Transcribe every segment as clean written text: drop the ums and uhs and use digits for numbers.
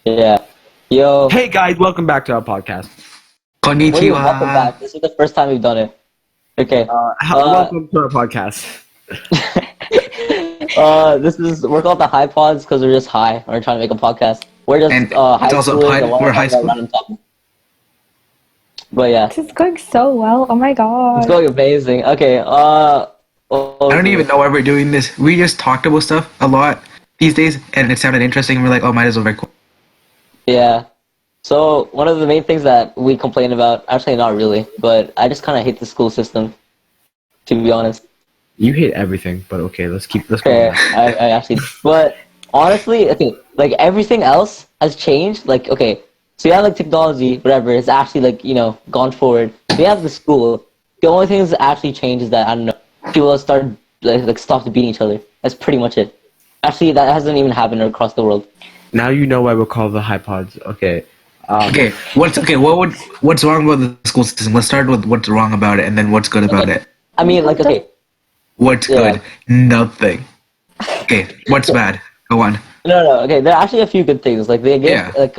Yeah. Yo. Hey guys, welcome back to our podcast. What do you welcome Konnichiwa. back? This is the first time we've done it. Okay. Welcome to our podcast. We're called the HighPods because we're just high. We're trying to make a podcast. We're just And high it's also schoolers that want we're to high talk about school. random topics. But yeah, This is going so well. Oh my it's god. going amazing. Okay. I don't even know why we're doing this. We just talked about stuff a lot these days, and it sounded interesting. And we're like, oh, might as well record. Yeah. So one of the main things that we complain about, actually not really, but I just kind of hate the school system, to be honest. You hate everything, but okay, let's go. Okay, I actually, but honestly, okay, like everything else has changed. Like, okay, so you have like technology, whatever, it's actually like, gone forward. We have the school. The only thing that's actually changed is that, I don't know, people start, like stopped beating each other. That's pretty much it. Actually, that hasn't even happened across the world. Now you know why we're called the HighPods. Okay. What's wrong with the school system? Let's start with what's wrong about it, and then what's good about it. I mean, like, okay, What's Yeah. good? Nothing. Okay, what's bad? Go on. no, okay, there are actually a few good things. Like, they give, Yeah. like,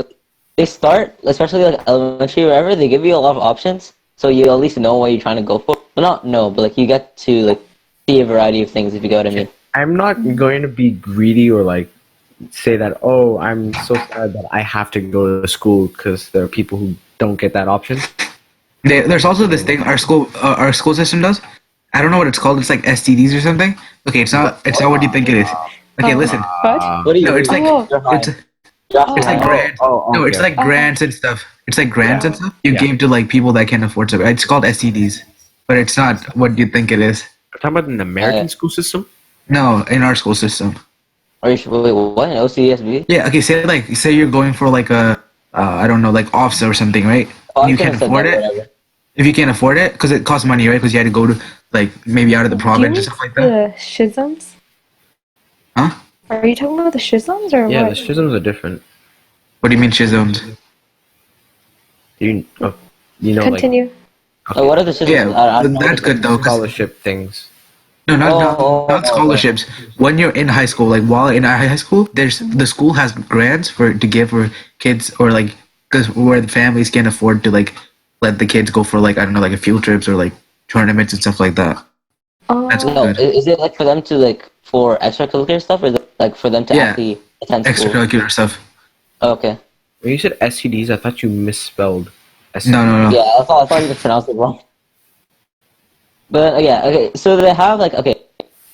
they start, especially like elementary or whatever, they give you a lot of options, so you at least know what you're trying to go for. Well, not know, but like, you get to, like, see a variety of things, if you get what I mean. I'm not going to be greedy or like say that, oh, I'm so sad that I have to go to school because there are people who don't get that option. There's also this thing our school system does. I don't know what it's called. It's like STDs or something. Okay, it's not what you think it is. Okay, listen. What? What do you No, it's like Oh. You're high. it's You're it's like high. grants. No, it's okay. like grants and stuff. It's like grants and stuff you Yeah. give to like people that can't afford stuff. It's called STDs, but it's not what you think it is. Talking about an American school system. No, in our school system. Are you sure? Wait, what? An OCSB? Yeah. Okay. Say you're going for like a I don't know, like officer or something, right? Oh, And I you could've can't said afford that, it. whatever. If you can't afford it, because it costs money, right? Because you had to go to like maybe out of the Do you province or mean stuff like that. the schisms? Huh? Are you talking about the schisms or Yeah, what? the schisms are different. What do you mean schisms? You know, Continue. like What are the systems? Yeah, I don't know that's what the- good though. 'Cause scholarship things. no, Oh, not scholarships. When you're in high school, like while in our high school, the school has grants to give for kids or like because where the families can't afford to like let the kids go for like I don't know like a field trips or like tournaments and stuff like that. Oh, That's No, good. is it like for them to like for extracurricular stuff, or is it like for them to Yeah. actually attend school? Extracurricular stuff. Oh, okay. When you said STDs, I thought you misspelled. STDs. No. Yeah, I thought you just pronounced it wrong. But yeah, okay. So they have like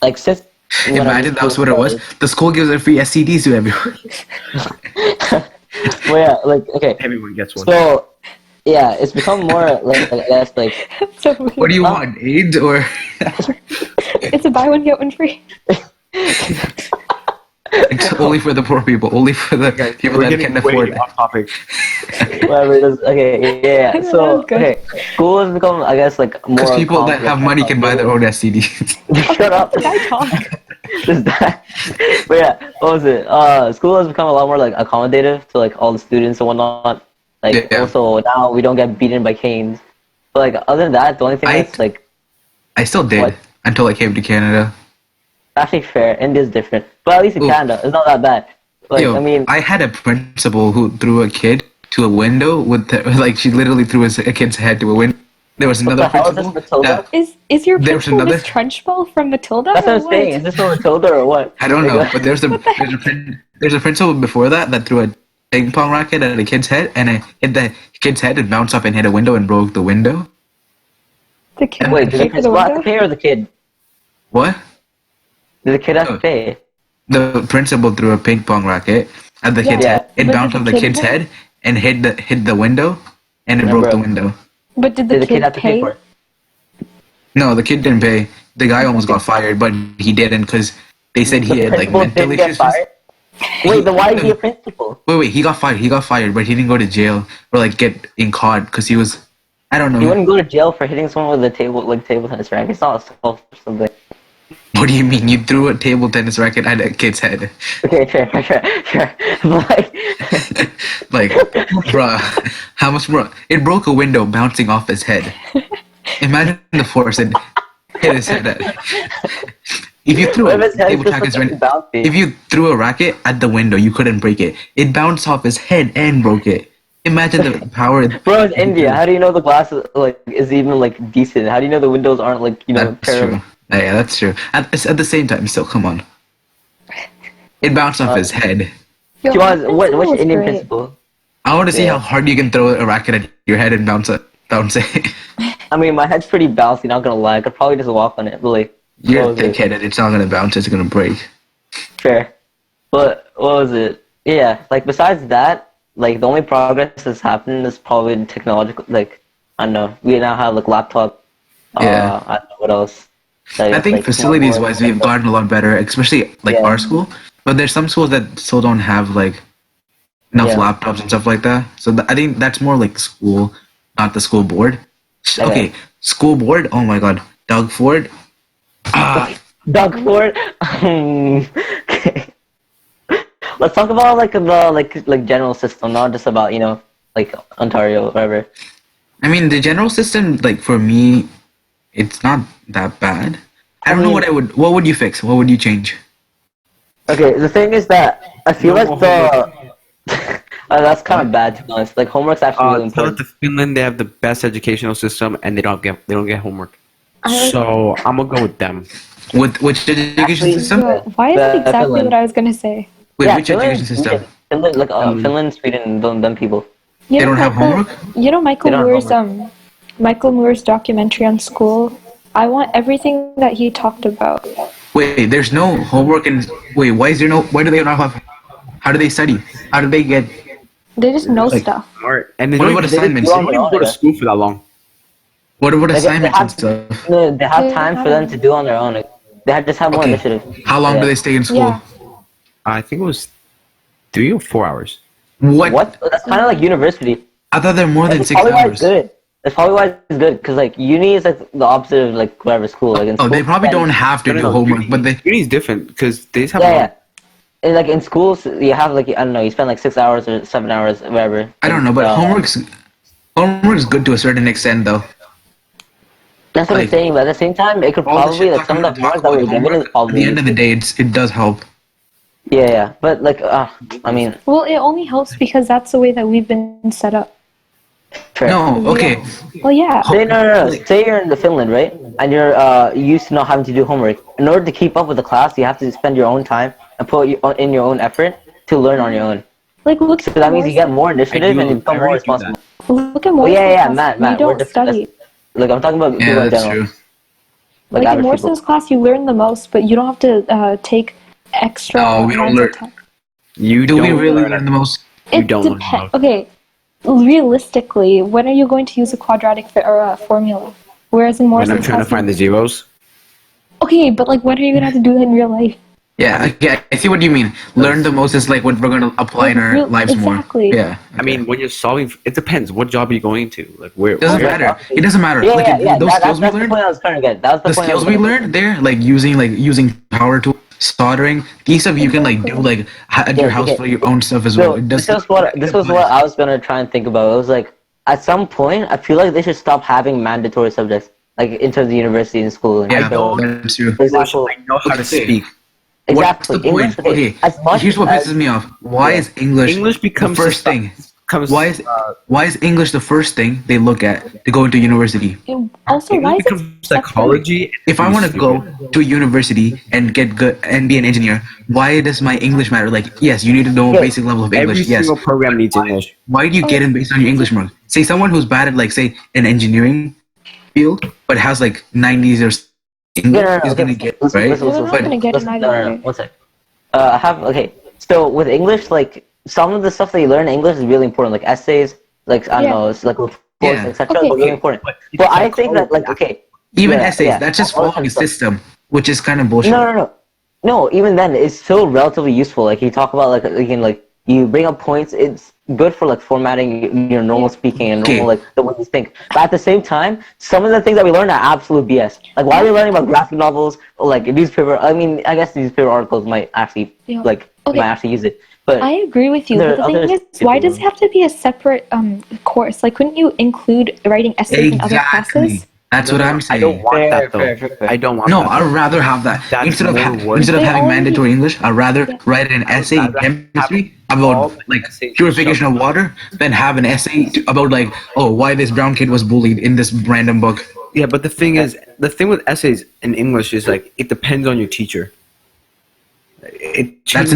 like since Imagine that was what it was. The school gives a free STDs to everyone. Well, yeah, like okay. Everyone gets one. So yeah, it's become more like I guess like that's so weird. What do you want? AIDS or? It's a buy one get one free. It's only for the poor people. Only for the people We're that getting can way afford it. off topic. whatever it is. Okay, yeah. That So was good. okay, school has become I guess like more. Because people that have money can buy their own STDs. Shut up. Did I talk? Just that. But yeah, what was it? School has become a lot more like accommodative to like all the students and whatnot. Like Yeah. also now we don't get beaten by canes. But like other than that, the only thing that's like I still did What? until I came to Canada. actually fair. India's different, but at least in Ooh. Canada, it's not that bad. Like Yo, I mean, I had a principal who threw a kid to a window with like she literally threw a kid's head to a window. There was what another the hell is this, principal. Matilda? Is your There was principal another- Miss Trunchbull from Matilda? That's or what I'm saying. Is this from Matilda or what? I don't know, Like, but there's a principal before that threw a ping pong racket at a kid's head and it hit the kid's head and bounced up and hit a window and broke the window. The kid wait, did the pay for the principal have to window? pay or the kid? What? Did the kid have to Oh. pay? The principal threw a ping pong racket at the kid's Yeah. head. It But bounced did off the the kid kid's pay? head and hit the window and it Yeah, broke bro. the window. But did Did the the kid have kid to pay pay? for it? No, the kid didn't pay. The guy almost got fired, but he didn't because they said he The had like principal mental didn't get issues. fired? Wait, then why is he a principal? Wait, he got fired. He got fired, but he didn't go to jail or like get in caught because he was. I don't You know. wouldn't go to jail for hitting someone with a table tennis racket. It's not assault or something. What do you mean? You threw a table tennis racket at a kid's head? Okay, sure. Like, Like, bruh, how much more? It broke a window bouncing off his head. Imagine the force it hit his head at. If you threw What if a his head's table just track is like when bouncy? if you threw a racket at the window, you couldn't break it. It bounced off his head and broke it. Imagine the power. Bro, it's India. How do you know the glass is even like decent? How do you know the windows aren't like That's terrible? true. Yeah, that's true. At the same time, still, come on. It bounced off his head. Yo, She my was principal which was Indian great. principal? I want to see Yeah. how hard you can throw a racket at your head and bounce it. Bounce it. I mean, my head's pretty bouncy. Not gonna lie, I could probably just walk on it. But like, You're what was it? thick-headed. It's not gonna bounce. It's gonna break. Fair. But what was it? Yeah, like besides that, like the only progress that's happened is probably in technological. Like I don't know, we now have like laptop. Yeah. I don't know what else. Like, I think like, facilities-wise, we've gotten a lot better, especially like Yeah. our school. But there's some schools that still don't have like enough Yeah. laptops and stuff like that. So I think that's more like school, not the school board. Okay, school board. Oh my God, Doug Ford. Doug Ford. Okay. Let's talk about like the like general system, not just about like Ontario, whatever. I mean, the general system, like for me, it's not that bad. I don't know what What would you fix? What would you change? Okay, the thing is that I feel No like more the that's kind of bad to be honest. Like homework's actually really Tell it important. to Finland they have the best educational system and they don't get homework. I- So I'm gonna go with them. With which education Actually, system? But why is it The exactly Finland. what I was gonna say? Wait, Yeah, which education system? Finland, like Finland, Sweden, them people. You They know don't have Michael, homework? You know Michael They don't have Moore's Michael Moore's documentary on school. I want everything that he talked about. Wait, there's no homework in. Wait, why is there no? Why do they not have? How do they study? How do they get? They just know Like- stuff. Alright. And they What don't about even, assignments? they don't even go to school for that long. What about Like, assignments and stuff? they have time for them to do on their own. Like, they just have more Okay. initiative. How long Yeah. do they stay in school? Yeah. I think it was 3 or 4 hours. What? That's kind of like university. I thought they're more than That's 6 probably why it's hours. good. That's probably why it's good because like uni is like the opposite of like whatever school. Like in Oh, school, they probably don't have to do homework, but they. Uni's different because they just have Yeah, long- yeah. And, like in schools, you have like I don't know, you spend like 6 hours or 7 hours, whatever. I don't know, but homework's good to a certain extent, though. That's what I'm like, saying. But at the same time, it could All the probably shit like some of the talking homework that about we're given homework, is at probably the end of the day, it does help. yeah. But like, I mean, Well, it only helps because that's the way that we've been set up. fair. No, okay. Well, yeah. Say no. Say you're in the Finland, right? And you're used to not having to do homework. In order to keep up with the class, you have to spend your own time and put in your own effort to learn on your own. Like look. So that means you get more initiative and you I become more already do responsible. Look at Oh Morrison's yeah, class. Matt, We we're don't different. study. Like I'm talking about Yeah, people in that's general. true. Like Like in average people. Morrison's class, you learn the most, but you don't have to take extra No, we don't amounts learn- of time. You Do we don't really learn learn the most? You don't learn depends. how. Okay, realistically, when are you going to use a quadratic formula? Whereas in when Morrison's I'm trying to class, find the zeros? okay, but like, when are you gonna have to do that in real life? Yeah, I see what you mean. Learn the most is like what we're going to apply in our lives Exactly. more. Yeah. I mean, when you're solving, it depends. What job are you going to? Like, where? It doesn't where- matter. It doesn't matter. Yeah, Like yeah. those skills we That's the learned, point I was trying to get. That was the the point I was skills we gonna learned there, like using power tools, soldering, these stuff you can like do like at your Yeah, house okay. for your own stuff as So well. It does. this was what I was gonna try and think about. It was like at some point I feel like they should stop having mandatory subjects like in terms of university and school. Yeah, So, that's true. for example, I know how to Okay. speak. exactly. What's the point? English, Okay, as much here's what as- pisses me off. Why is English English becomes the first the thing? Comes, Why is English the first thing they look at to go into university? Also, why English is it becomes psychology. If I want to go to university and get good and be an engineer, why does my English matter? Like, yes, you need to know a Yeah, basic level of every English. Yes. single program needs English. Why do you get in based on your English mark? Say someone who's bad at like say an engineering field, but has like 90s or English is gonna get right. They're not gonna get it either way. One sec. I have okay. So with English, like some of the stuff that you learn in English is really important, like essays, like I don't Yeah. know, it's like reports, Yeah. etc. Okay. Are really important. But I think that like okay, Even yeah, essays, yeah, that's just all that following a kind of stuff. system, which is kind of bullshit. No. Even then, it's still relatively useful. Like you talk about like you can like you bring up points. It's good for like formatting your normal speaking and normal like the way you think. But at the same time, some of the things that we learn are absolute BS. Like why are we learning about graphic novels or like newspaper? I mean, I guess newspaper articles might actually Yeah. like Okay. might actually use it. But I agree with you, There but are the thing other is, why does it people- have to be a separate course? Like, couldn't you include writing essays in other Exactly. classes? That's what I'm I saying. don't want Fair, that though. fair, fair, fair. I don't want No, that. I'd rather have that That's instead of more work. instead of They having only- mandatory English. I'd rather Yeah. write an essay in rather chemistry have all about the like essays purification of shoved- water than have an essay about like why this brown kid was bullied in this random book. Yeah, but the thing with essays in English is like it depends on your teacher. That's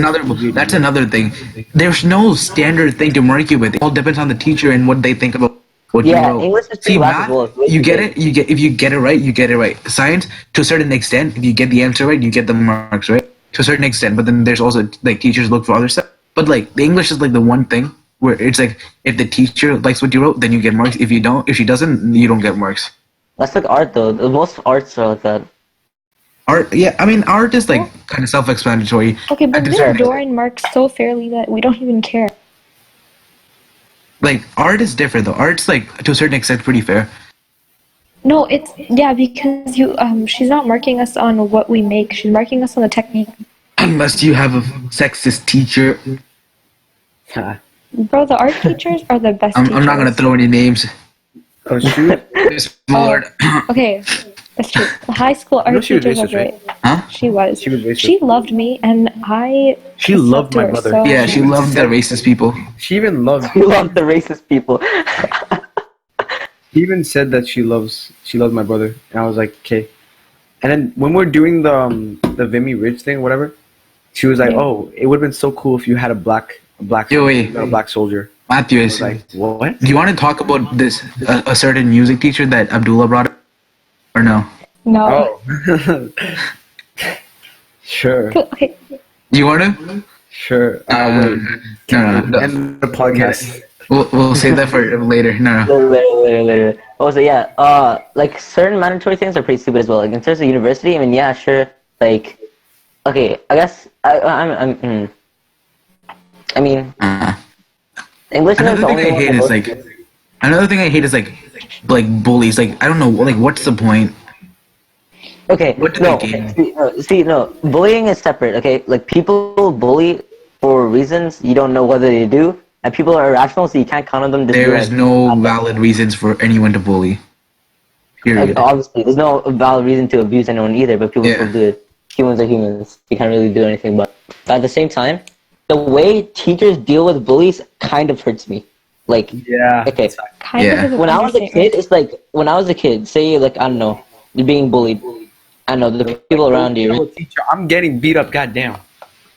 another thing. There's no standard thing to mark you with. It all depends on the teacher and what they think about what you Yeah, wrote. English is See, pretty whack as math, well. It's way you too get big. it. You get if you get it right, you get it right. Science, to a certain extent, if you get the answer right, you get the marks right to a certain extent. But then there's also like teachers look for other stuff. But like the English is like the one thing where it's like if the teacher likes what you wrote, then you get marks. If you don't, if she doesn't, you don't get marks. That's like art though. Most arts are like that. Art, yeah, I mean, art is like kind of self-explanatory. Okay, but At a they certain adorn marks so fairly that we don't even care. Like art is different though. Art's like to a certain extent pretty fair. No, it's because she's not marking us on what we make. She's marking us on the technique. Unless you have a sexist teacher. Bro, the art teachers are the best. I'm not gonna teachers. throw any names. Oh shoot! This word. Okay, that's true. The high school art know she was teachers are racist, great. right? Huh? She was. She was racist. She loved me, and I. She just loved to my her brother. so Yeah, she much. loved the racist people. She even loved. You love the racist people. He even said that she loves my brother, and I was like, okay. And then when we're doing the Vimy Ridge thing, whatever, she was like, Yeah. oh, it would have been so cool if you had a black Yo, wait. a black soldier. Matthew, I was like, what? do you want to talk about this a certain music teacher that Abdullah brought up, or no? No. Oh, sure, Okay. Do you want to? sure. Wait. No. End the podcast. We'll save that for later. No. later. Oh, so yeah. Like certain mandatory things are pretty stupid as well. Like in terms of university, I mean, yeah, sure. Like, okay, I guess I mean, English is Another the thing only I one hate that is goes- like. Another thing I hate is like bullies. Like I don't know. Like what's the point? Okay, What do no, they gain? no, bullying is separate, okay? Like, people bully for reasons you don't know whether they do, and people are irrational, so you can't count on them to be There is like, no valid reasons for anyone to bully. Period. like, obviously, there's no valid reason to abuse anyone either, but people still do it. Humans are humans. You can't really do anything about it. But at the same time, the way teachers deal with bullies kind of hurts me. Like, Yeah. okay, Kind Yeah. of. Is when I was a understatement. kid, it's like, when I was a kid, say, like, I don't know, you're being bullied. I don't know, the people around you. Yo, teacher, I'm getting beat up. Goddamn.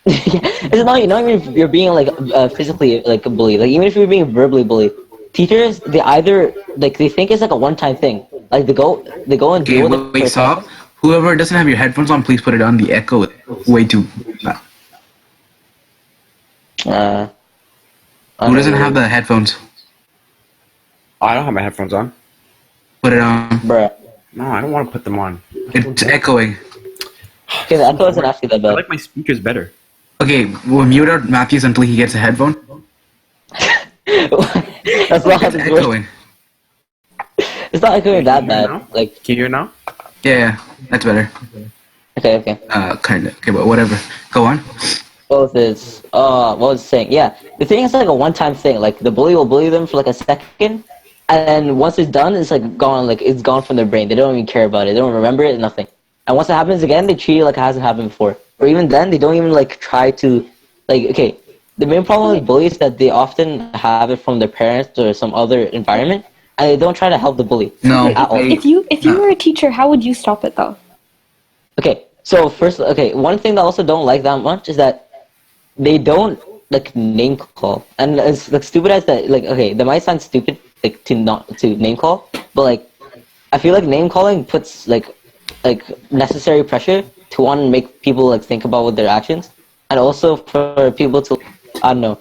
It's not even if you're being like physically like a bully. Like even if you're being verbally bullied, teachers they either like they think it's like a one-time thing. Like they go and Okay, deal with it. wait, for a stop. second. Whoever doesn't have your headphones on, please put it on. The echo is way too. I Who don't doesn't know, have the headphones? I don't have my headphones on. Put it on. bruh? No, I don't want to put them on. It's echoing. Okay, the echo isn't actually that I bad. like my speakers better. Okay, we'll mute out Matthews until he gets a headphone. That's not how It's this works. echoing. It's not echoing that Can you hear bad. now? Like Can you hear now? Yeah, that's better. okay. Kinda. Okay, but whatever. Go on. Both is what was I saying? Yeah, the thing is like a one-time thing. Like the bully will bully them for like a second, and then once it's done, it's like gone. Like it's gone from their brain. They don't even care about it. They don't remember it. Nothing. And once it happens again, they treat it like it hasn't happened before. Or even then, they don't even like try to, like okay. The main problem with bullies is that they often have it from their parents or some other environment, and they don't try to help the bully. No. At all. If you were a teacher, how would you stop it though? Okay, so first, one thing that I also don't like that much is that they don't like name call, and as like stupid as that, like okay, that might sound stupid like to not to name call, but like I feel like name calling puts like necessary pressure to want to make people like think about what their actions, and also for people to I don't know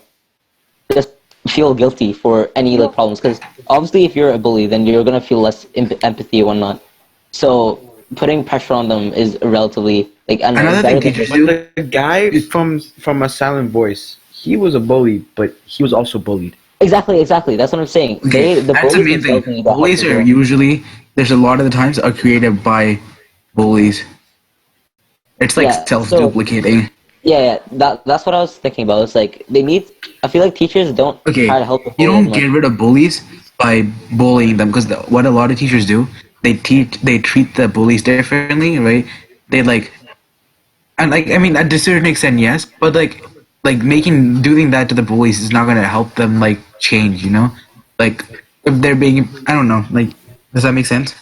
just feel guilty for any like problems because obviously if you're a bully then you're gonna feel less empathy and whatnot. So putting pressure on them is relatively like I don't know, Another better thing than- teachers do. The guy from A Silent Voice, he was a bully, but he was also bullied. Exactly. That's what I'm saying. Okay, The that's the main bullies thing. themselves need the help Bullies as are well. usually there's a lot of the times are created by bullies. It's like Yeah, so- self-duplicating. Yeah. That's what I was thinking about. It's like they need. I feel like teachers don't Okay, try to help. The you bully as don't much. get rid of bullies by bullying them because what a lot of teachers do, they treat the bullies differently, right? They like, and like, I mean, at a certain extent, yes, but like doing that to the bullies is not gonna help them like change, you know? Like if they're being, I don't know, like, does that make sense?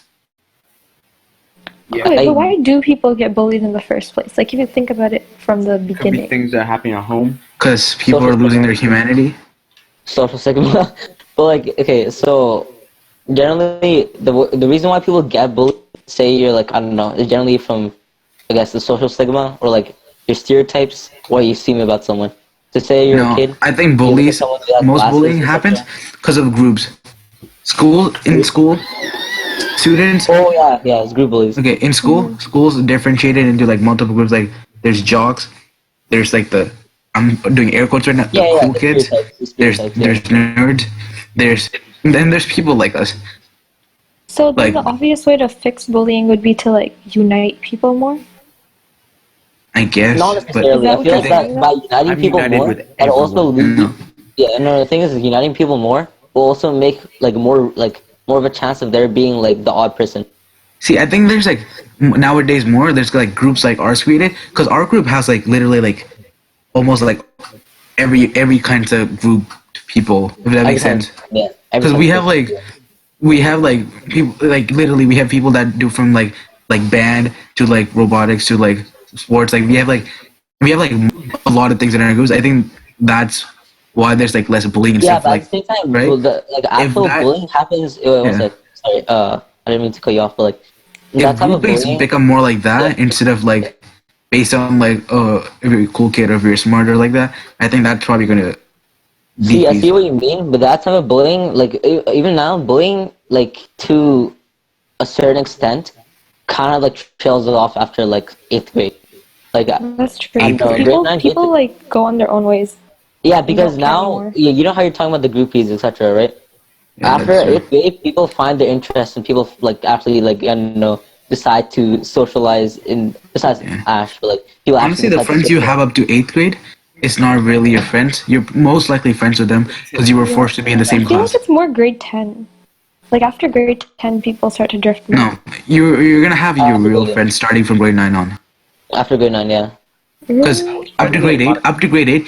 Yeah. Okay, I- but why do people get bullied in the first place? Like, if you think about it from the Could be beginning. things that are happening at home. Because people Social are losing their humanity. social stigma. But like, okay, so generally the reason why people get bullied, say you're like, I don't know, is generally from, I guess, the social stigma or like your stereotypes, what you assume about someone. To say you're a No, kid, I think you look at bullies, someone who has most glasses, bullying happens etc. because of groups. In school, students, Oh yeah, it's group bullies. okay, in school, schools differentiated into like multiple groups. Like there's jocks, there's like I'm doing air quotes right now, the Yeah, cool the kids, stereotypes, there's nerds, then there's people like us. So then Like, the obvious way to fix bullying would be to like unite people more. I guess, Not but necessarily. Is that I what feel you're like saying, that by though? uniting I'm people united more, with that also everyone. no. yeah, no, the thing is uniting people more will also make like more of a chance of there being like the odd person. See, I think there's like nowadays more. There's like groups like ours created because our group has like literally like almost like every kind of group people. If that Every makes time, sense. yeah, every Because time. we have like people like literally we have people that do from like band to like robotics to like sports. Like we have like a lot of things in our groups. I think that's why there's like less bullying and Yeah, stuff. but at the Like same time, right, the like if actual that bullying happens. Wait, one yeah. sec. Sorry, I didn't mean to cut you off, but like that If type of groupings bullying. become more like Yeah, that instead of like based on like if you're a cool kid or if you're smarter like that, I think that's probably gonna see, I decrease. see what you mean, but that type of bullying, like even now, bullying, like to a certain extent, kind of like trails off after like 8th grade. Like That's true. I Eighth don't know, grade. grade People 9, grade people 10. like go on their own ways. Yeah, and because don't care now anymore. you know how you're talking about the groupies, etc., right? Yeah, After that's true. 8th grade, people find their interest and people like actually like I don't know decide to socialize in besides Yeah. Ash, but like people actually Honestly, the decide to friends you socialize. have up to eighth grade, it's not really your friends. You're most likely friends with them because you were Yeah. forced to be in the I same feel like class. it's more grade 10. Like after grade 10, people start to drift more. No, you're gonna have your After real grade 8. friends starting from grade 9 on. After grade 9, yeah. Because Really? up to grade 8,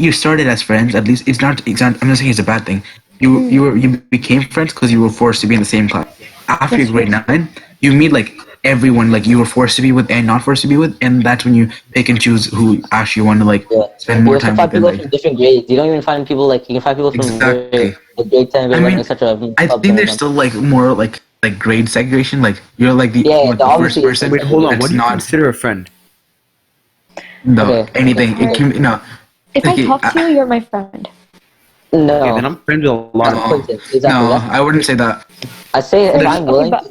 you started as friends. At least it's not. I'm not saying it's a bad thing. You became friends because you were forced to be in the same class. After That's grade true. 9, you meet like everyone like you were forced to be with and not forced to be with, and that's when you pick and choose who actually want to like Yeah. spend You more also time find with. And people like from different grades. You don't even find people like you can find people from exactly. grade 10, I grade 11, mean, etc. from I clubs think and there's whatnot. still like more like grade segregation. Like you're like Yeah, the first obviously it's person Wait, hold on. segregated. What that's do you not consider a friend? no Okay, okay. anything. It Alright. can be no. If I Okay, talk to you, you're my friend. Okay, then No, I'm friends with a lot that's of no, people. acquaintance. Exactly, no. that's I wouldn't say that. I say if There's I'm Okay, willing but to.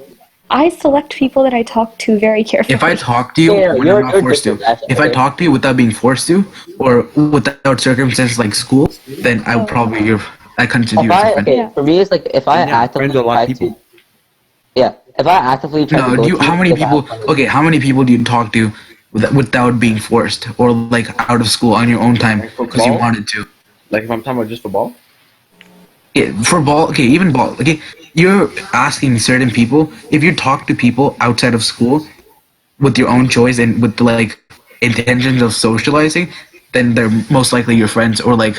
I select people that I talk to very if I carefully. talk to you Yeah, when I'm not you're forced to, different. Actually, if I okay. talk to you without being forced to, or without circumstances like school, then I would Oh. probably I consider If you as a I friend. okay, Yeah. for me it's like if I Then yeah, I'm friends actively with a lot of try to people. yeah, if I actively try to No, go do you? to How you many because I have people? fun with you. Okay, how many people do you talk to without being forced, or like out of school on your own time Like because you football? wanted to? Like if I'm talking about just football? Yeah, for ball, okay, even ball. Okay, you're asking certain people if you talk to people outside of school with your own choice and with like intentions of socializing, then they're most likely your friends or like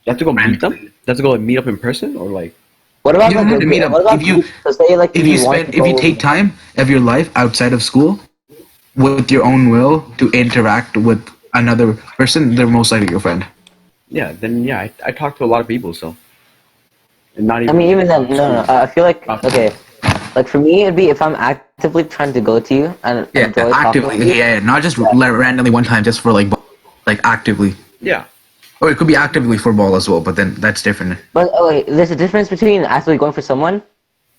You have to go friend. meet them? You have to go like meet up in person or like What about You don't like have to meet up what about groups? So say like you want to if you take go. time of your life outside of school with your own will to interact with another person, they're most likely your friend. yeah, then yeah, I talk to a lot of people so and not I even mean, even then, no, school. no. I feel like Not- okay, like for me, it'd be if I'm actively trying to go to you and Yeah, enjoy talking actively. to you. Yeah, not just randomly one time, just for like actively. Yeah. Or it could be actively for ball as well, but then that's different. But okay, there's a difference between actually going for someone,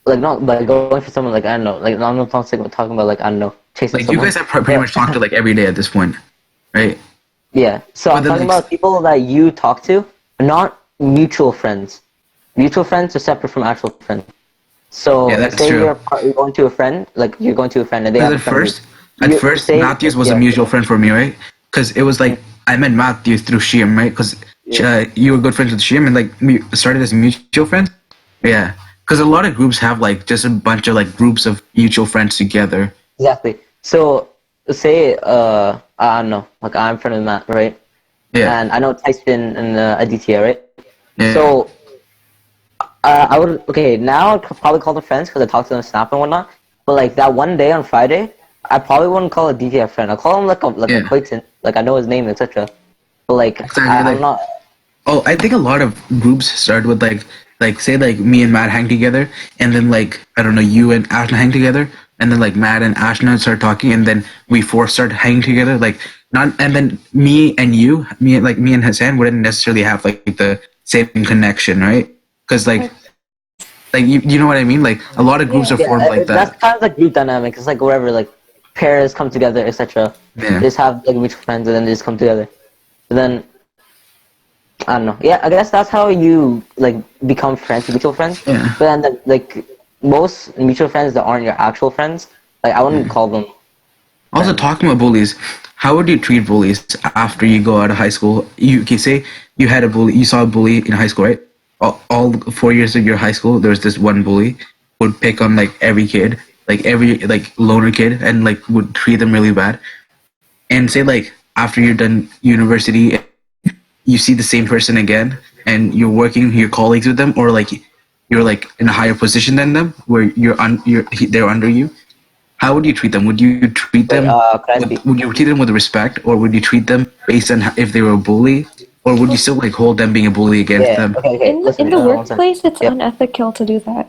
like not like going for someone like I don't know, like I'm not talking about like I don't know, chasing Like you someone. guys have pretty much talked to like every day at this point, right? Yeah. So But I'm then talking like about people that you talk to, not mutual friends. Mutual friends are separate from actual friends. So yeah, that's say true. you're going to a friend, like you're going to a friend and they Because have a friend group. at You first, say Matthews was a yeah, mutual friend for me, right? Because it was like I met Matthews through Shim, right? Because Yeah. you were good friends with Shim, and like we started as mutual friends. Yeah, because a lot of groups have like just a bunch of like groups of mutual friends together. Exactly. So say I don't know, like I'm friend with Matt, right? Yeah. And I know Tyson and Aditya, right? Yeah. So I would now I'd probably call them friends because I talk to them on Snap and whatnot. But like that one day on Friday, I probably wouldn't call Aditya a friend. I call him like a Yeah. acquaintance, like I know his name, etc. But like Exactly. I'm Like, not. oh, I think a lot of groups start with like say like me and Matt hang together, and then like I don't know, you and Ashna hang together, and then like Matt and Ashna start talking, and then we four start hanging together. Like not, and then me and Hassan wouldn't necessarily have like the same connection, right? Because like you know what I mean. Like a lot of groups are Yeah. formed like That's that. kind of like group dynamic. It's like wherever like pairs come together, etc. Yeah. They just have like mutual friends and then they just come together. But then I don't know. Yeah, I guess that's how you like become friends, mutual friends. Yeah. But then like most mutual friends that aren't your actual friends, like I wouldn't call them. Also, friends. talking about bullies, how would you treat bullies after you go out of high school? You can say you had a bully, you saw a bully in high school, right? All 4 years of your high school, there was this one bully would pick on like every kid, like every like loner kid, and like would treat them really bad. And say like after you're done university, you see the same person again, and you're working your colleagues with them, or like you're like in a higher position than them, where they're under you. How would you treat them? Would you treat Wait, them can I speak? would you treat them with respect, or would you treat them based on if they were a bully, or would you still like hold them being a bully against Yeah. them? Okay. Listen. In the One second. workplace, it's Yeah. unethical to do that.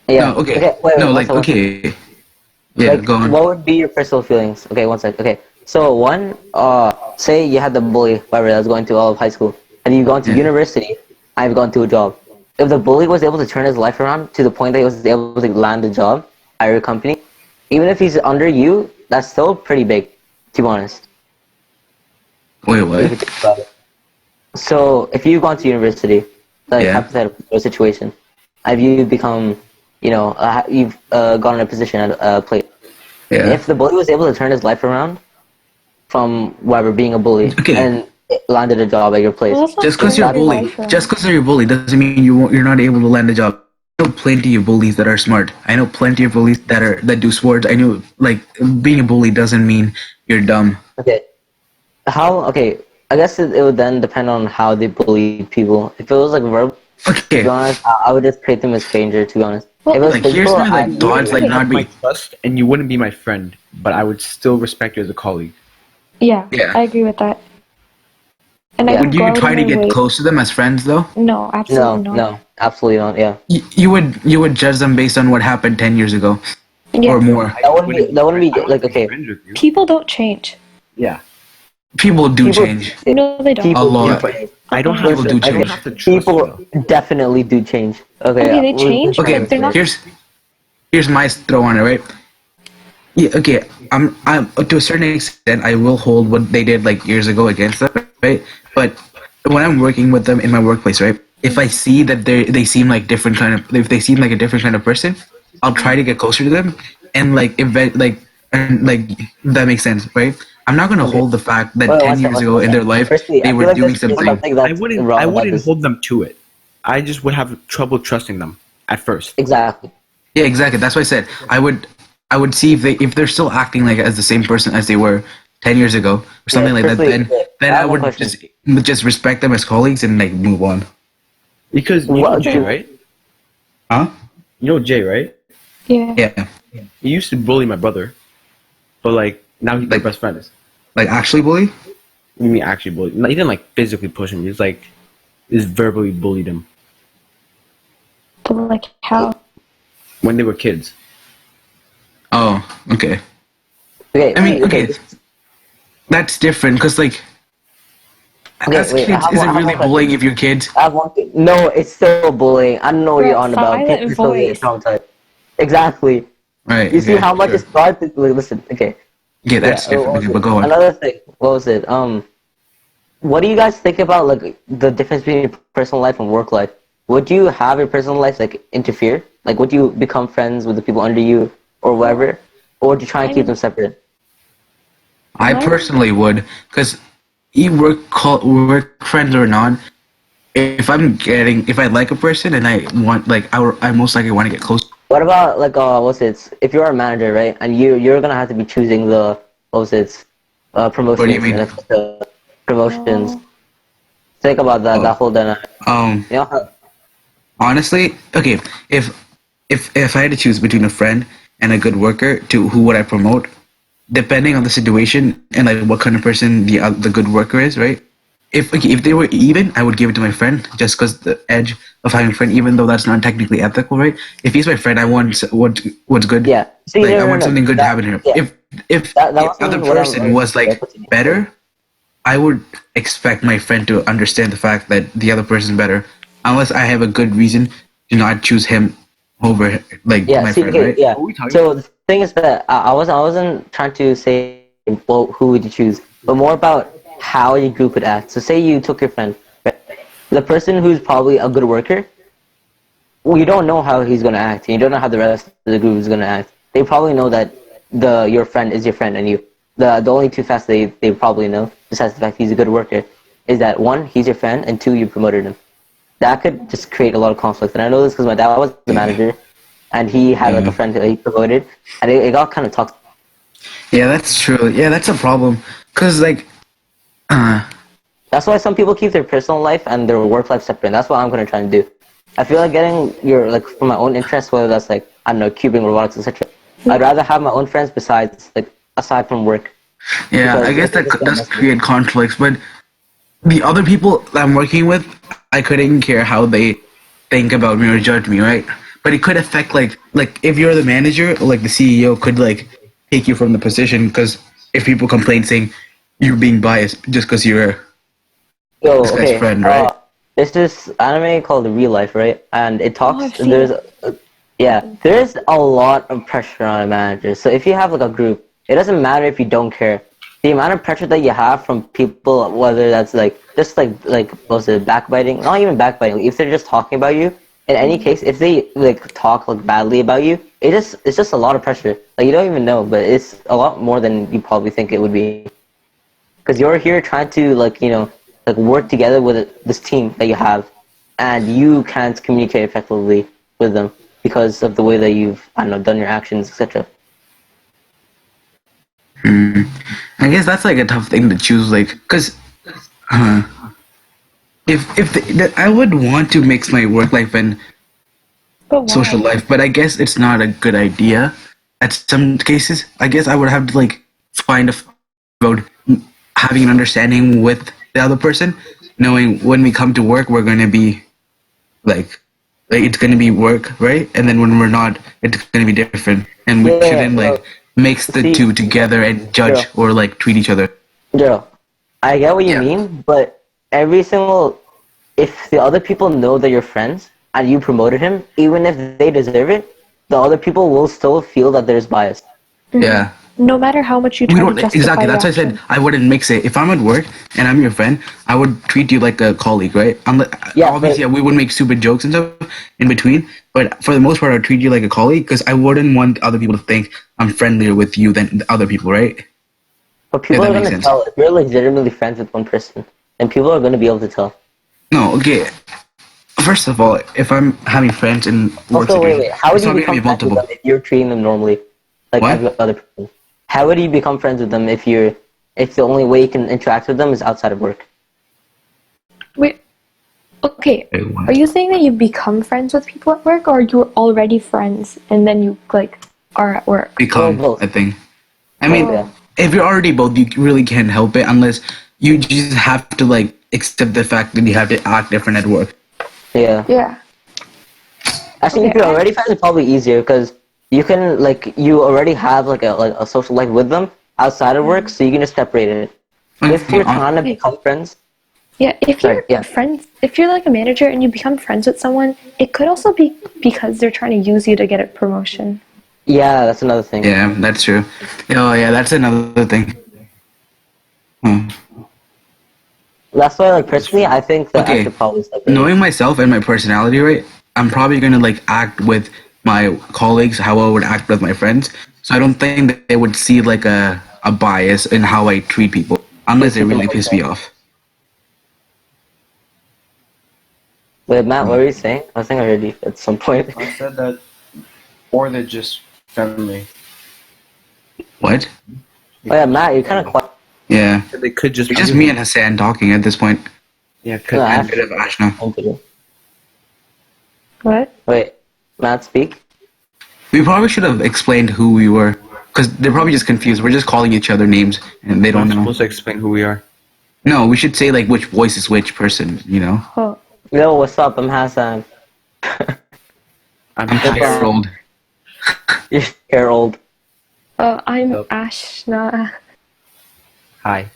Yeah. No, okay, Okay. Wait. no, One like second. One second. okay, yeah, Like, go on. what would be your personal feelings? Okay. One second. Okay. So one, say you had the bully, whatever, that was going through all of high school, and you've gone to Yeah. university, and you've gone to a job. If the bully was able to turn his life around to the point that he was able to land a job at your company, even if he's under you, that's still pretty big, to be honest. Wait, If you what? think about it. So if you've gone to university, like Yeah, hypothetical situation, have you become, you've gotten a position at a place. yeah. If the bully was able to turn his life around from whatever being a bully Okay, and landed a job at your place, Well, that's not just because turning you're a his bully, life around. just because you're a bully doesn't mean you're not able to land a job. I know plenty of bullies that are smart. I know plenty of bullies that do sports. I know like being a bully doesn't mean you're dumb. okay, okay, I guess it would then depend on how they bully people. If it was like verbal, to be Okay, honest, I would just treat them as stranger. To be honest, Well, if it was like here's physical, my like You thoughts, wouldn't like okay. not have my be. trust, and you wouldn't be my friend, but I would still respect you as a colleague. Yeah, Yeah. I agree with that. And I Yeah. would Would go you out of try to my get way. close to them as friends though? No, absolutely not. no, absolutely not. Yeah, You would judge them based on what happened 10 years ago Yeah. or more. I wouldn't be I like wouldn't be okay. friends with you. People don't change. Yeah, People do People, change No, they don't. a people do yeah, lot. but change. I don't People have do to. I don't change. have to trust you People though. definitely do change. Okay, Okay, they change, Okay, but they're not. here's my throw on it, right? Yeah, okay. I'm to a certain extent I will hold what they did like years ago against them, right? But when I'm working with them in my workplace, right? If I see that they seem like different kind of if they seem like a different kind of person, I'll try to get closer to them and like like that makes sense, right? I'm not gonna okay. hold the fact that Wait, 10 years ago one in their second. life Firstly, they I were feel like doing this is something. something I that's wouldn't. I wrong about wouldn't this. hold them to it. I just would have trouble trusting them at first. Exactly. Yeah, exactly. That's why I said I would see if they're still acting like as the same person as they were 10 years ago or Yeah. something like that. Firstly, Then I I have one would question. just respect them as colleagues and like move on. Because you know What Jay, do right? Huh? You know Jay, right? Yeah. Yeah. He used to bully my brother, but like now he's Like my best friend. like actually bully? You mean actually bully? He didn't like physically push him. He's like, just verbally bullied him But like how? when they were kids. Oh, okay. Okay. I mean, Okay. okay, that's different because like Okay. as Wait. kids, is I it have really one question. bullying if you're kids? I have one. No, it's still bullying. I don't know what you're Bro, on about. silent People still get voice. traumatized. Exactly. Right. You see Okay. how much Sure. it started. Listen. Okay. Okay, Yeah. that's different. What was Okay, but it? go on. Another thing. What was it? What do you guys think about like the difference between your personal life and work life? Would you have your personal life like interfere? Like, would you become friends with the people under you or whatever, or would you try and I keep mean- them separate? I Mine- personally would because you work friends or not, if I like a person and I want like I most likely want to get close. What about like what's it? If you're a manager, right, and you're gonna have to be choosing the what's it, What do you promotions and mean? if the promotions. Oh. Think about that Oh, whole dynamic. um, You know how, honestly, okay, if I had to choose between a friend and a good worker, to who would I promote? Depending on the situation and like what kind of person the good worker is, right? If they were even, I would give it to my friend just because the edge of having a friend, even though that's not technically ethical, right? If he's my friend, I want what's good. yeah. See, Like I no, want no, no. something good to That happen here. yeah. If That the other wasn't what person was I like put to you. better, I would expect my friend to understand the fact that the other person is better, unless I have a good reason to not choose him over like Yeah. my See, friend, okay, right? yeah. What are we talking So about? the thing is that I wasn't trying to say well, who would you choose, but more about how your group would act. So say you took your friend, right? The person who's probably a good worker. Well, you don't know how he's gonna act. You don't know how the rest of the group is gonna act. They probably know that your friend is your friend, and you. The only two facts they probably know, besides the fact he's a good worker, is that one, he's your friend, and two, you promoted him. That could just create a lot of conflict. And I know this because my dad was the Yeah, manager, and he had like a yeah, friend that he promoted, and it got kind of toxic. yeah. That's true. Yeah, that's a problem. Cause like, uh, That's why some people keep their personal life and their work life separate. And that's what I'm gonna try and do. I feel like getting your like for my own interests, whether that's like I don't know, cubing, robotics, etc. I'd rather have my own friends besides like aside from work yeah, I because guess it could that just get does messy. create conflicts. But the other people that I'm working with, I couldn't care how they think about me or judge me, right? But it could affect like if you're the manager, like the CEO could like take you from the position because if people complain saying you're being biased just because you're this Yo, guy's okay. friend, right? There's this anime called Real Life, right? And it Oh, talks. I've seen it. Yeah, there's a lot of pressure on a manager. So if you have like a group, it doesn't matter if you don't care. The amount of pressure that you have from people, whether that's like just like what's it, backbiting, not even backbiting. If they're just talking about you, in any case, if they like talk like badly about you, it's just a lot of pressure. Like you don't even know, but it's a lot more than you probably think it would be. Because you're here trying to like like work together with this team that you have, and you can't communicate effectively with them because of the way that you've I don't know done your actions, etc. I guess that's like a tough thing to choose, like, cause uh, I would want to mix my work life and But social why? life, but I guess it's not a good idea. At some cases, I guess I would have to like find a about having an understanding with the other person, knowing when we come to work, we're gonna be like, it's gonna be work, right? And then when we're not, it's gonna be different, and we Yeah, shouldn't like no, mix the see, two together and judge Daryl, or like treat each other. Daryl, I get what you Yeah. mean, but every single if the other people know that you're friends and you promoted him, even if they deserve it, the other people will still feel that there's bias. Yeah. No matter how much you We try to don't justify exactly. your That's why I said action. I wouldn't mix it. If I'm at work and I'm your friend, I would treat you like a colleague, right? Yeah, Obviously, but we would make stupid jokes and stuff in between, but for the most part, I would treat you like a colleague because I wouldn't want other people to think I'm friendlier with you than the other people, right? If people that are makes gonna sense. tell if you're legitimately friends with one person, and people are gonna be able to tell. No, okay. First of all, if I'm having friends in work Also, situations, wait, how would it's you not going to be become friends with them multiple. if you're treating them normally, like What? every other person? How would you become friends with them if the only way you can interact with them is outside of work? Wait, okay. Wait, Are what? you saying that you become friends with people at work, or you're already friends and then you like are at work? Well, Become, I both. think. I Both, mean, yeah. Oh, if you're already both, you really can't help it unless you just have to like accept the fact that you have to act different at work. Yeah. yeah. Actually, Okay, if you're already friends, it's probably easier because you can like you already have like a social life with them outside of work, so you can just separate it. If Okay, you're trying to Okay. become friends, Yeah, if sorry, you're yeah, friends, if you're like a manager and you become friends with someone, it could also be because they're trying to use you to get a promotion. yeah, that's another thing. yeah, that's true. Oh, yeah, that's another thing. Hmm. That's why, like personally, I think that I Okay, should probably separate it. knowing myself and my personality, right? I'm probably gonna like act with my colleagues how I would act with my friends. So I don't think that they would see like a bias in how I treat people unless Treat they people really like piss me that. off. Wait, Matt, what were you saying? I think I heard you at some point. I said that, or they're just friendly. What? Oh yeah, Matt, you're kind of quiet. Yeah. They could just It's just me and Hassan talking at this point. Yeah, No, cause And a bit of Ashna. What? Wait, Matt, speak. We probably should have explained who we were. Because they're probably just confused. We're just calling each other names. And they we're don't know. supposed to explain who we are. No, we should say like which voice is which person, you know? Oh, Yo, what's up? I'm Hassan. I'm Harold. You're Harold. I'm Nope. Ashna. Hi.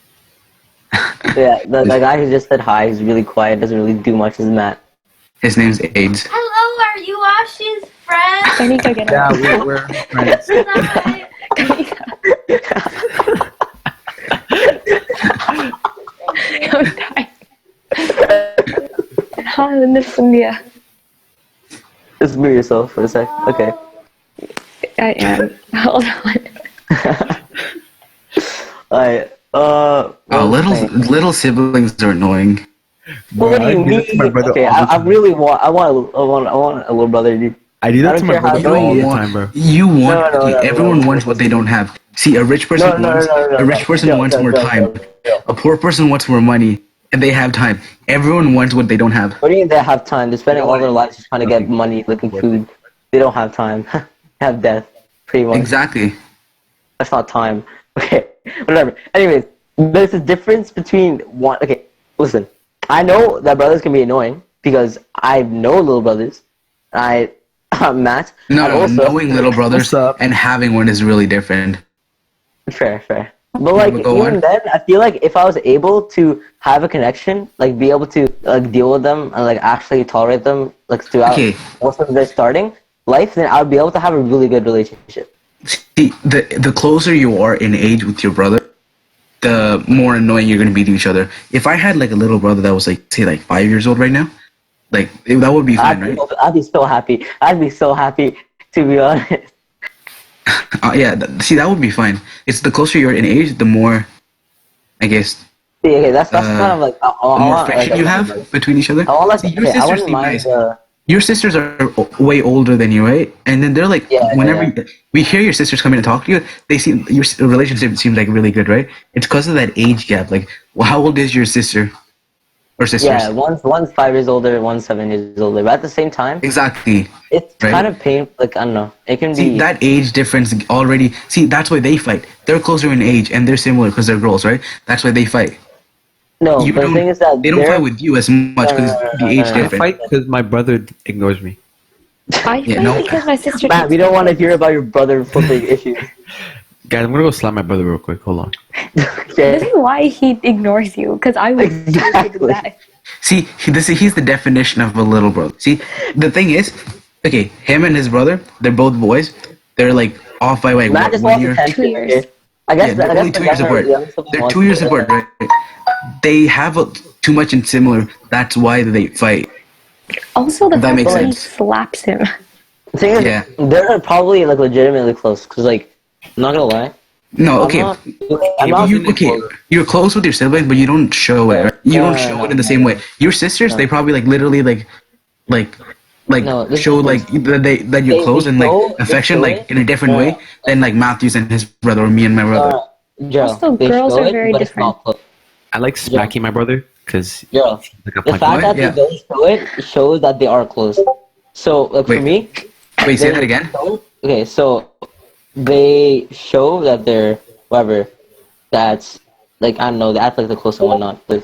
Yeah, the guy who just said hi is really quiet, doesn't really do much, is Matt. His name's AIDS. Hello, are you Ash's friend? Kanika, get Yeah, out. we're friends. Hi. Kanika. I'm dying. Hallelujah. Just mute yourself for a sec. Okay. I am. Hold on. Alright, Oh, little siblings are annoying. what do you I do that to my mean? brother Okay, all the I time. really want a little brother, dude. I do I that don't to my care how brother you all the want, time, bro. You want, No, everyone no. wants what they don't have. See, a rich person No, wants, a rich person Joe, wants Joe, more Joe, time. Joe. A poor person wants more money, and they have time. Everyone wants what they don't have. What do you mean they have time? They're spending You know all their what? lives just trying to get money, looking food. They don't have time. They have death, pretty much. Exactly. That's not time. Okay, whatever. Anyways, there's a difference between one. Okay, listen. I know that brothers can be annoying because I know little brothers. Matt. No, and no, also, knowing little brothers What's up? and having one is really different. Fair. But like Go even on. then, I feel like if I was able to have a connection, like be able to like deal with them and like actually tolerate them like throughout Okay. most of their starting life, then I would be able to have a really good relationship. See, the closer you are in age with your brother, the more annoying you're gonna be to each other. If I had like a little brother that was like say like 5 years old right now, like that would be fine, right? I'd be so happy. I'd be so happy, to be honest. Yeah, see, that would be fine. It's the closer you're in age, the more, I guess, See, okay, that's kind of like the more affection you have between each other. I want, like, See, your okay, I sisters wouldn't seem mind. nice. Your sisters are way older than you, right? And then they're like, Yeah, whenever yeah. we hear your sisters come in and talk to you, they seem your relationship seems like really good, right? It's because of that age gap. Like, well, how old is your sister or sisters? Yeah, one's 5 years older, one's 7 years older. But at the same time, Exactly. it's Right. kind of painful. Like I don't know, it can See, be. that age difference already. See, that's why they fight. They're closer in age and they're similar because they're girls, right? That's why they fight. No, You but the don't. thing is that They don't they're fight with you as much because the age no. I difference. fight because my brother ignores me. I Yeah, fight no. because my sister. Matt, we don't want to hear about your brother flipping issues. Guys, I'm gonna go slap my brother real quick. Hold on. Okay. This is why he ignores you, because I would do Exactly. that. See, he's the definition of a little brother. See, the thing is, okay, him and his brother, they're both boys. They're like off by like Matt what, just 1 wants year. attention. 2 years. Okay? I guess Yeah, they're only the 2 years apart. younger sibling They're wants 2 years to- apart, right? They have too much in similar. That's why they fight. Also, the That fact makes that he sense. slaps him. The thing is, Yeah. they're probably like legitimately close. Cause like, I'm not gonna lie. No, I'm okay. not- I'm not You're close with your siblings, but you don't show it. Right? You don't show it in the same way. Your sisters, they probably like literally like No, this show is- like that you're They close and show- like affection they show like it. in a different way than like Matthews and his brother or me and my brother. Joe, Also, they girls show are it, very but it's different. not close. I like smacking my brother because Joe, like a the punch. fact that Yeah. they don't show it shows that they are close. So, like for Wait. me, Wait, say they that again. Okay, so they show that they're whatever. That's like I don't know. They act like they're close and whatnot. But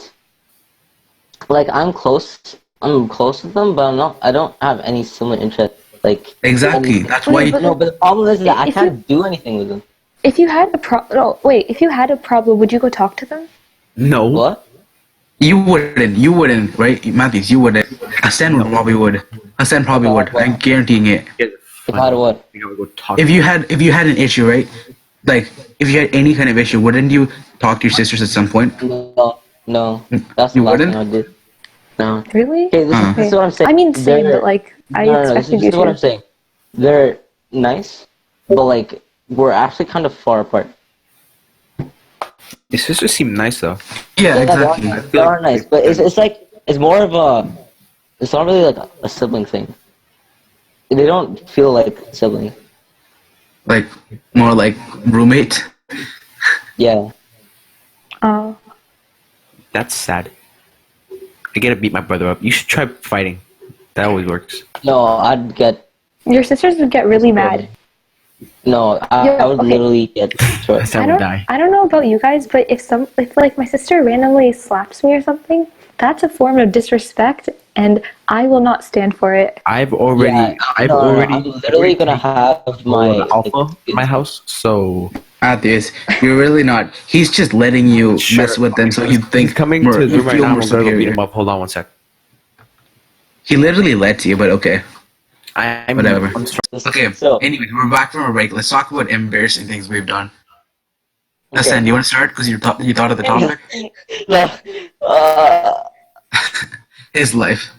like I'm close with them, but I'm not. I don't have any similar interest. Like Exactly. That's why. but- No, but the problem is that I If you- can't do anything with them. If you had if you had a problem, would you go talk to them? No. What? You wouldn't, right? Matthews, you wouldn't. Hassan probably would. Hassan probably would. I'm guaranteeing it. If I had what? I think I would go talk. If you had an issue, right? Like if you had any kind of issue, wouldn't you talk to your sisters at some point? No. That's the You last wouldn't? thing I did. No. Really? Okay, this is what I'm saying. I mean, same, They're- but like I no, expected this you is what I'm to. saying. They're nice, but like we're actually kind of far apart. Your sisters seem nice though. Yeah, Yeah, exactly. They are nice, but it's like it's more of a It's not really like a sibling thing. They don't feel like sibling. Like more like roommate. Yeah. Oh. That's sad. I gotta beat my brother up. You should try fighting. That always works. No, I'd get. Your sisters would get really mad. No, I Yeah, would okay. literally get destroyed. That's how we die. I don't know about you guys, but if like my sister randomly slaps me or something, that's a form of disrespect, and I will not stand for it. I've already I'm literally gonna have my alpha in my house, so Atheist, you're really not. He's just letting you mess with them, so you think he's coming more, to his you room right feel now. more I'm gonna go beat superior. him up. Hold on one sec. He literally lets you, but okay. I'm Whatever. I'm strong. Okay. So, Anyway, we're back from a break. Let's talk about embarrassing things we've done. okay. Hassan, do you want to start because you thought of the topic? No, His life.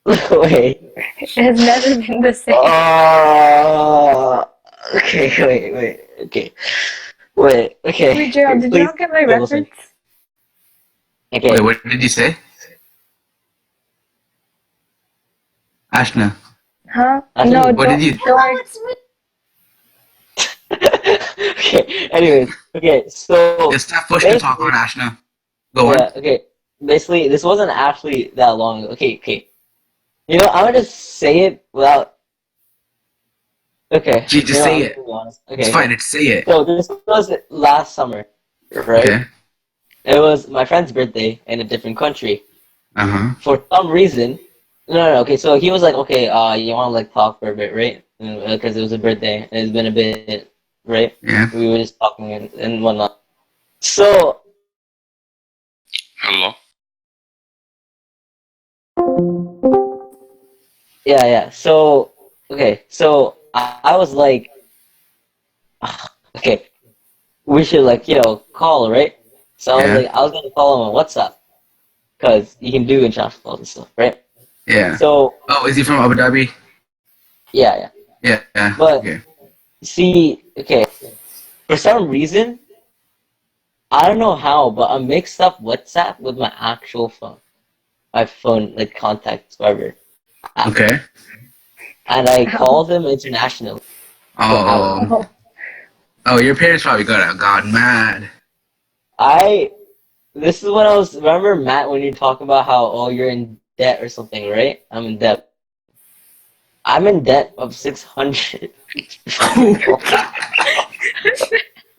wait. It has never been the same. Okay, wait, okay. Wait, Gerald, did you not get my listen. reference? Okay. Wait, what did you say? Ashna. Huh? I think- No, What did you- don't worry. It's me. Okay, anyways, okay, so. It's not push to talk on Ashna. Go on. Yeah, okay. Basically, this wasn't actually that long ago. Okay. You know, I'm gonna just say it without. Okay. Gee, just you know, say I'm it. gonna be honest. Okay. It's fine. It's say it. So this was last summer, right? Okay. It was my friend's birthday in a different country. Uh-huh. For some reason, no. Okay, so he was like, okay, you want to like talk for a bit, right? Because it was a birthday and it's been a bit, right? Yeah. We were just talking and whatnot. So Hello. yeah. So okay, so I was like, okay, we should like call, right? So I was Yeah. like, I was gonna call him on WhatsApp because you can do international calls and stuff, right? Yeah. So Oh, is he from Abu Dhabi? yeah. Yeah. Yeah. But Okay. see, okay, for some reason, I don't know how, but I mixed up WhatsApp with my actual phone, my phone like contacts, whatever, Okay. and I called him internationally. Oh. Oh, your parents probably got mad. This is when I was, remember Matt when you talk about how, you're in debt or something, right? I'm in debt. I'm in debt of 600.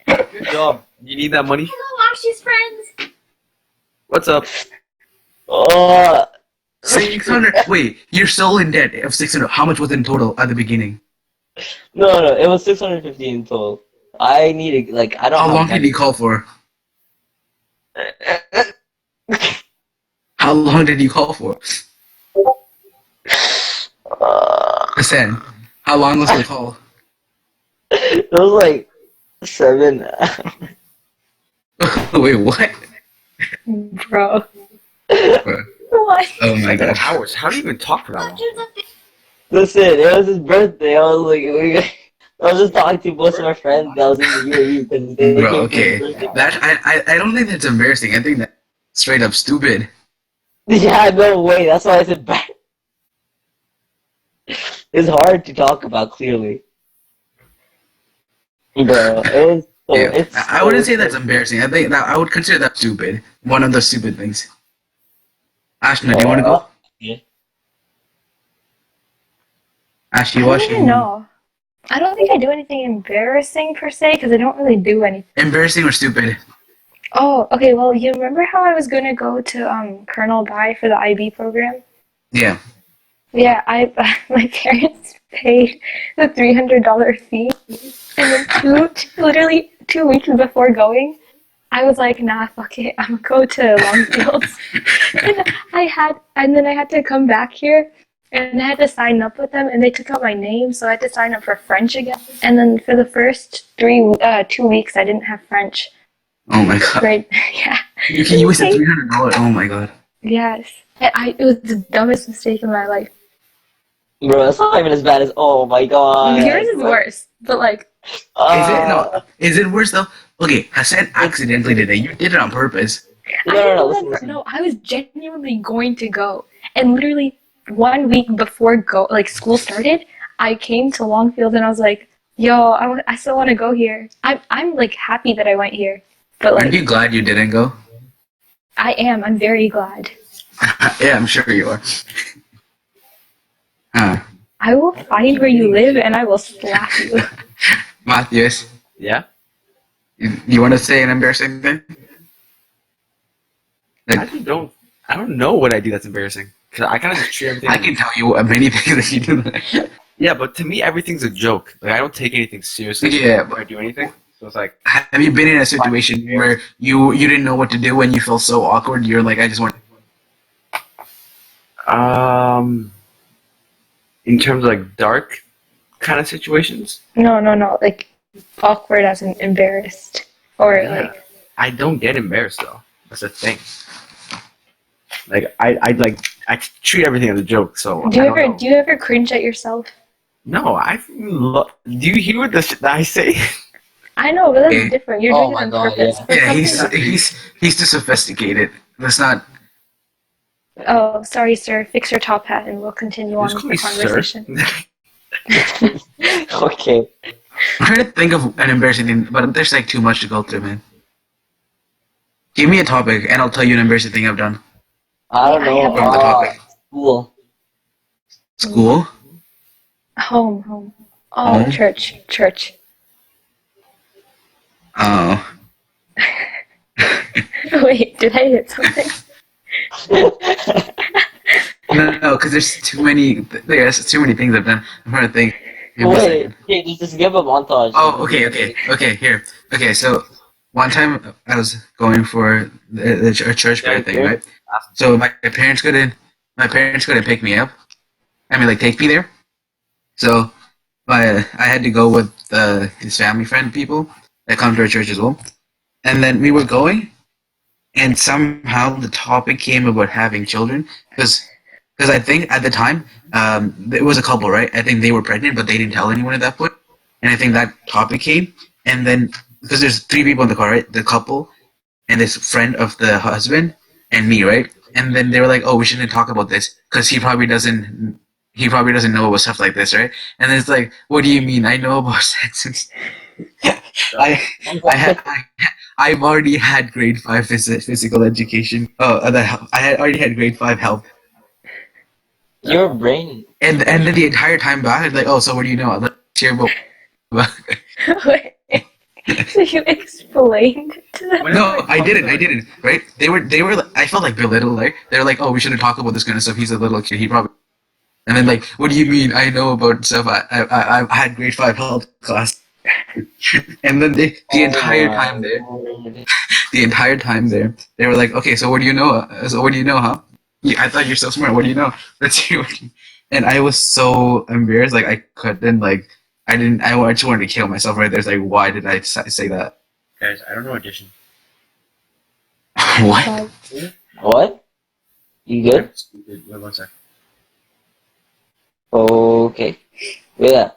Good job. You need that money? Hello, Ashley's friends. What's up? Oh, 600. Wait, you're still in debt of 600. How much was in total at the beginning? no, it was 650 in total. I need like, I don't How have long did money. you call for? How long did you call for? Hassan, how long was the call? It was like 7. Wait, what? Bro. Bro. What? Oh my 7 god. hours. How do you even talk for that long? Listen, it was his birthday. I was like, I was just talking to most of my friends that was in the UAE because they Bro, came for his okay. birthday. I don't think that's embarrassing. I think that's straight up stupid. Yeah, no way. That's why I said back. It's hard to talk about clearly. Bro, it was so, Yeah. it's I wouldn't say that's embarrassing. I think that I would consider that stupid. One of the stupid things. Ashna, do you want to go? Yeah. Ashley, I watch don't even know. I don't think I do anything embarrassing per se because I don't really do anything. Embarrassing or stupid? Oh, okay. Well, you remember how I was gonna go to Colonel Bai for the IB program? Yeah. Yeah, my parents paid the $300 fee, and then literally 2 weeks before going, I was like, nah, fuck it, I'm gonna go to Longfields. and then I had to come back here, and I had to sign up with them, and they took out my name, so I had to sign up for French again. And then for the first 2 weeks, I didn't have French. Oh my god. Right? Yeah. You wasted $300. Oh my god. Yes. It was the dumbest mistake in my life. Bro, that's not even as bad as, oh my god. Yours is worse, but like, Is it? No. Is it worse though? Okay, Hassan accidentally did it. You did it on purpose. No, I listen. I was genuinely going to go, and literally 1 week before school started, I came to Longfield and I was like, "Yo, I still want to go here." I'm like happy that I went here, but Aren't you like glad you didn't go? I am. I'm very glad. Yeah, I'm sure you are. I will find where you live and I will slap you. Matthias, Yeah. you want to say an embarrassing thing? I Like, actually don't. I don't know what I do that's embarrassing. Cause I kind of just treat everything. I can tell you many things that you do. Yeah, but to me, everything's a joke. Like I don't take anything seriously. Yeah, When I do anything. So it's like, Have you been in a situation where you didn't know what to do and you felt so awkward? You're like, I just want. um, in terms of like dark kind of situations. No, like awkward as in embarrassed or Yeah. like I don't get embarrassed though. That's the thing. Like I treat everything as a joke. So I don't know. do you ever cringe at yourself? No, do you hear what the shit that I say? I know, but Yeah. that's different. You're Oh doing it my on God, purpose. yeah. But Yeah, something he's too sophisticated. That's not. Oh, sorry, sir. Fix your top hat and we'll continue You on just with call the me sir. conversation. Okay. I'm trying to think of an embarrassing thing, but there's like too much to go through, man. Give me a topic, and I'll tell you an embarrassing thing I've done. I don't I know. have From the topic. School. School. Home. Oh, Home? church. Oh. Wait, did I hit something? No, because there's too many. There's too many things I've done. I'm trying to think. Give me a Wait, second. hey, just give a montage. Oh, okay. Here. Okay, so one time I was going for the church fair thing, right? So my parents couldn't pick me up. I mean, like take me there. So I had to go with his family friend people that come to our church as well. And then we were going, and somehow the topic came about having children because I think at the time it was a couple, right? I think they were pregnant, but they didn't tell anyone at that point. And I think that topic came, and then because there's three people in the car, right? The couple and this friend of the husband and me, right? And then they were like, "Oh, we shouldn't talk about this because he probably doesn't know about stuff like this, right?" And it's like, "What do you mean? I know about sex and I, I've already had grade 5 physical education. I had already had grade 5 health, Your brain. and then the entire time back, I'd like, oh, so what do you know? Let's hear about. Wait. So you explained to them? No, I didn't. Right? They were. I felt like belittled. Like they were like, oh, we shouldn't talk about this kind of stuff. He's a little kid. He probably. And then like, what do you mean? I know about stuff. I had grade 5 health class. And then the entire time there. The entire time there, they were like, "Okay, so what do you know? So what do you know, huh? I thought you're so smart. What do you know? Let's hear what." And I was so embarrassed, like I couldn't, like I didn't. I just wanted to kill myself right there. It's like, why did I say that? Guys, I don't know addition. What? What? You good? Wait 1 sec. Okay. Yeah.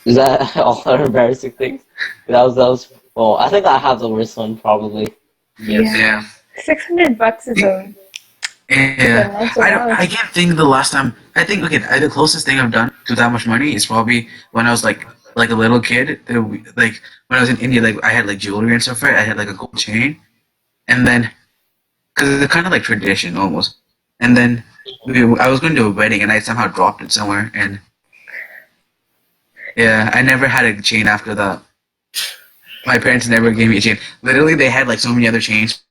Is that all our embarrassing things? That was. Well, I think I have the worst one probably. Yeah. $600 is a Yeah. that's a lot. I can't think the last time. I think okay. The closest thing I've done to that much money is probably when I was like a little kid. Like when I was in India, like I had like jewelry and stuff. Right? I had like a gold chain, and then because it's kind of like tradition almost. And then I was going to a wedding, and I somehow dropped it somewhere, and yeah, I never had a chain after that. My parents never gave me a chain. Literally, they had like so many other chains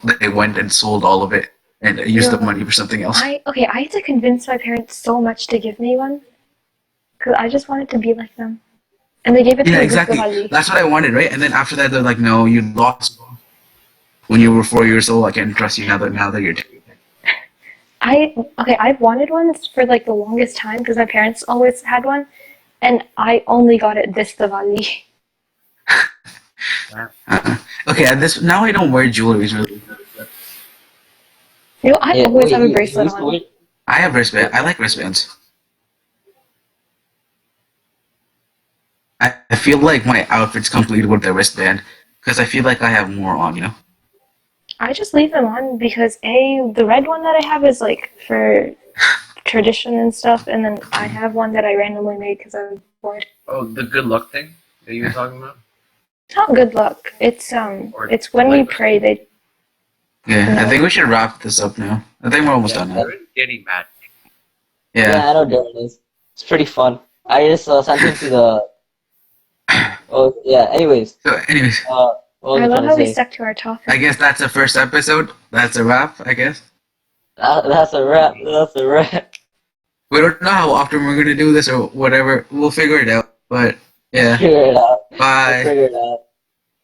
that they went and sold all of it and used the Yeah. money for something else. I had to convince my parents so much to give me one because I just wanted to be like them, and they gave it to Yeah, me exactly. Diwali. That's what I wanted, right? And then after that, they're like, "No, you lost when you were 4 years old. I can't trust you now that you're." I've wanted one for like the longest time because my parents always had one, and I only got it this Diwali. Okay, and this now I don't wear jewelry. Really. You know, I Yeah, always wait, have a you bracelet used to on. wear- I have wristband. I like wristbands. I feel like my outfit's complete with the wristband because I feel like I have more on. You know. I just leave them on because the red one that I have is like for tradition and stuff, and then I have one that I randomly made because I was bored. Oh, the good luck thing that you were talking about? It's not good luck. It's Or it's when we like- pray. They Yeah, I No. think we should wrap this up now. I think we're almost Yeah. done now. I'm getting mad. Yeah, I know Darren is. It's pretty fun. I just sent him to the. Oh yeah. Anyways, So, anyways, what was I I love trying how to we say? stuck to our topic. I guess that's the first episode. That's a wrap, I guess. That's a wrap. That's a wrap. We don't know how often we're gonna do this or whatever. We'll figure it out. But yeah, Figure it out. We'll bye. figure it out.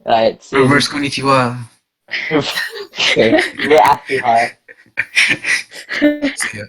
Alright, see you. Reverse konnichiwa. Okay, we're actually high. See ya.